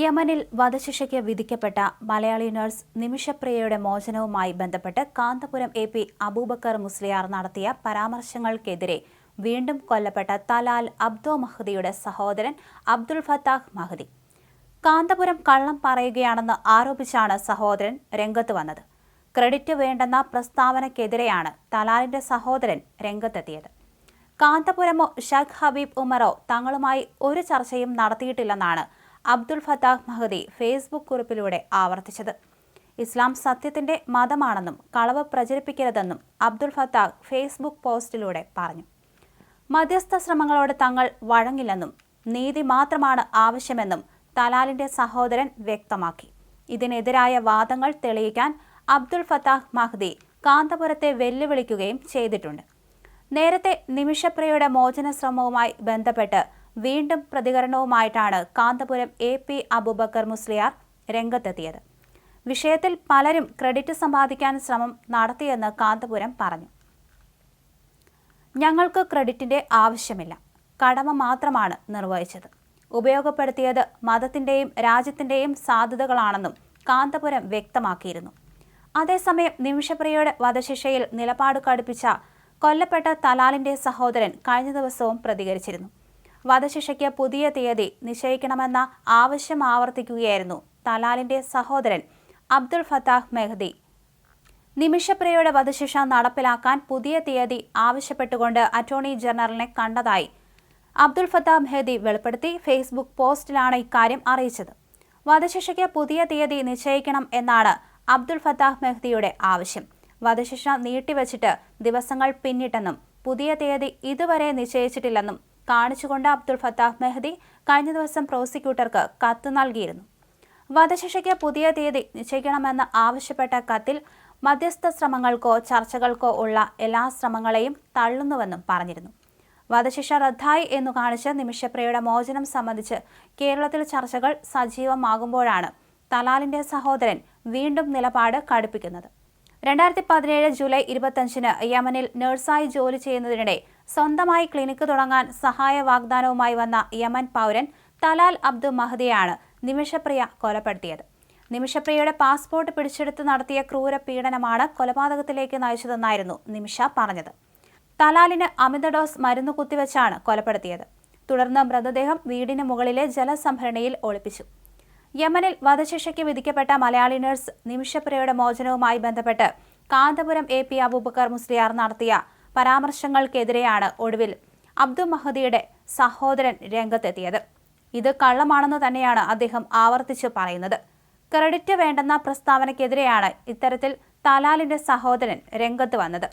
യമനിൽ വധശിക്ഷയ്ക്ക് വിധിക്കപ്പെട്ട മലയാളി നഴ്സ് നിമിഷപ്രിയയുടെ മോചനവുമായി ബന്ധപ്പെട്ട് കാന്തപുരം എ.പി. അബൂബക്കർ മുസ്ലിയാർ നടത്തിയ പരാമർശങ്ങൾക്കെതിരെ വീണ്ടും കൊല്ലപ്പെട്ട തലാൽ അബ്ദോ മഹദിയുടെ സഹോദരൻ അബ്ദുൽ ഫത്താഹ് മഹദി. കാന്തപുരം കള്ളം പറയുകയാണെന്ന് ആരോപിച്ചാണ് സഹോദരൻ രംഗത്ത് വന്നത്. ക്രെഡിറ്റ് വേണ്ടെന്ന പ്രസ്താവനയ്ക്കെതിരെയാണ് തലാലിന്റെ സഹോദരൻ രംഗത്തെത്തിയത്. കാന്തപുരമോ ഷെയ്ഖ് ഹബീബ് ഉമറോ തങ്ങളുമായി ഒരു ചർച്ചയും നടത്തിയിട്ടില്ലെന്നാണ് അബ്ദുൽ ഫത്താഹ് മഹദി ഫേസ്ബുക്ക് കുറിപ്പിലൂടെ ആവർത്തിച്ചത്. ഇസ്ലാം സത്യത്തിന്റെ മതമാണെന്നും കളവ് പ്രചരിപ്പിക്കരുതെന്നും അബ്ദുൽ ഫത്താഹ് ഫേസ്ബുക്ക് പോസ്റ്റിലൂടെ പറഞ്ഞു. മധ്യസ്ഥ ശ്രമങ്ങളോട് തങ്ങൾ വഴങ്ങില്ലെന്നും നീതി മാത്രമാണ് ആവശ്യമെന്നും തലാലിന്റെ സഹോദരൻ വ്യക്തമാക്കി. ഇതിനെതിരായ വാദങ്ങൾ തെളിയിക്കാൻ അബ്ദുൽ ഫത്താഹ് മഹദി കാന്തപുരത്തെ വെല്ലുവിളിക്കുകയും ചെയ്തിട്ടുണ്ട്. നേരത്തെ നിമിഷപ്രിയയുടെ മോചന ശ്രമവുമായി ബന്ധപ്പെട്ട് വീണ്ടും പ്രതികരണവുമായിട്ടാണ് കാന്തപുരം എ.പി. അബൂബക്കർ മുസ്ലിയാർ രംഗത്തെത്തിയത്. വിഷയത്തിൽ പലരും ക്രെഡിറ്റ് സമ്പാദിക്കാൻ ശ്രമം നടത്തിയെന്ന് കാന്തപുരം പറഞ്ഞു. ഞങ്ങൾക്ക് ക്രെഡിറ്റിന്റെ ആവശ്യമില്ല, കടമ മാത്രമാണ് നിർവഹിച്ചത്. ഉപയോഗപ്പെടുത്തിയത് മതത്തിന്റെയും രാജ്യത്തിന്റെയും സാധ്യതകളാണെന്നും കാന്തപുരം വ്യക്തമാക്കിയിരുന്നു. അതേസമയം നിമിഷപ്രിയയുടെ വധശിക്ഷയിൽ നിലപാട് കടുപ്പിച്ച കൊല്ലപ്പെട്ട തലാലിന്റെ സഹോദരൻ കഴിഞ്ഞ ദിവസവും പ്രതികരിച്ചിരുന്നു. വധശിക്ഷയ്ക്ക് പുതിയ തീയതി നിശ്ചയിക്കണമെന്ന ആവശ്യം ആവർത്തിക്കുകയായിരുന്നു തലാലിന്റെ സഹോദരൻ അബ്ദുൽ ഫത്താഹ് മഹദി. നിമിഷപ്രിയയുടെ വധശിക്ഷ നടപ്പിലാക്കാൻ പുതിയ തീയതി ആവശ്യപ്പെട്ടുകൊണ്ട് അറ്റോർണി ജനറലിനെ കണ്ടതായി അബ്ദുൽ ഫത്താഹ് മഹദി വെളിപ്പെടുത്തി. ഫേസ്ബുക്ക് പോസ്റ്റിലാണ് ഇക്കാര്യം അറിയിച്ചത്. വധശിക്ഷയ്ക്ക് പുതിയ തീയതി നിശ്ചയിക്കണം എന്നാണ് അബ്ദുൽ ഫത്താഹ് മഹദിയുടെ ആവശ്യം. വധശിക്ഷ നീട്ടിവച്ചിട്ട് ദിവസങ്ങൾ പിന്നിട്ടെന്നും പുതിയ തീയതി ഇതുവരെ നിശ്ചയിച്ചിട്ടില്ലെന്നും കാണിച്ചുകൊണ്ട് അബ്ദുൽ ഫത്താഹ് മഹദി കഴിഞ്ഞ ദിവസം പ്രോസിക്യൂട്ടർക്ക് കത്ത് നൽകിയിരുന്നു. വധശിക്ഷയ്ക്ക് പുതിയ തീയതി നിശ്ചയിക്കണമെന്ന് ആവശ്യപ്പെട്ട കത്തിൽ മധ്യസ്ഥ ശ്രമങ്ങൾക്കോ ചർച്ചകൾക്കോ ഉള്ള എല്ലാ ശ്രമങ്ങളെയും തള്ളുന്നുവെന്നും പറഞ്ഞിരുന്നു. വധശിക്ഷ റദ്ദായി എന്നു കാണിച്ച് നിമിഷപ്രിയയുടെ മോചനം സംബന്ധിച്ച് കേരളത്തിൽ ചർച്ചകൾ സജീവമാകുമ്പോഴാണ് തലാലിന്റെ സഹോദരൻ വീണ്ടും നിലപാട് കടുപ്പിക്കുന്നത്. 2017 ജൂലൈ 25 യമനിൽ നഴ്സായി ജോലി ചെയ്യുന്നതിനിടെ സ്വന്തമായി ക്ലിനിക്ക് തുടങ്ങാൻ സഹായ വാഗ്ദാനവുമായി വന്ന യമൻ പൗരൻ തലാൽ അബ്ദു മഹദിയാണ് നിമിഷപ്രിയ കൊലപ്പെടുത്തിയത്. നിമിഷപ്രിയയുടെ പാസ്പോർട്ട് പിടിച്ചെടുത്ത് നടത്തിയ ക്രൂര പീഡനമാണ് കൊലപാതകത്തിലേക്ക് നയിച്ചതെന്നായിരുന്നു നിമിഷ പറഞ്ഞത്. തലാലിന് അമിത ഡോസ് മരുന്ന് കുത്തിവെച്ചാണ് കൊലപ്പെടുത്തിയത്. തുടർന്ന് മൃതദേഹം വീടിന് മുകളിലെ ജലസംഭരണിയിൽ ഒളിപ്പിച്ചു. യമനിൽ വധശിക്ഷയ്ക്ക് വിധിക്കപ്പെട്ട മലയാളി നഴ്സ് നിമിഷപ്രിയയുടെ മോചനവുമായി ബന്ധപ്പെട്ട് കാന്തപുരം എ.പി. അബൂബക്കർ മുസ്ലിയാർ നടത്തിയ പരാമർശങ്ങൾക്കെതിരെയാണ് ഒടുവിൽ അബ്ദു മഹദിയുടെ സഹോദരൻ രംഗത്തെത്തിയത്. ഇത് കള്ളമാണെന്ന് തന്നെയാണ് അദ്ദേഹം ആവർത്തിച്ചു പറയുന്നത്. ക്രെഡിറ്റ് വേണ്ടെന്ന പ്രസ്താവനയ്ക്കെതിരെയാണ് ഇത്തരത്തിൽ തലാലിന്റെ സഹോദരൻ രംഗത്ത് വന്നത്.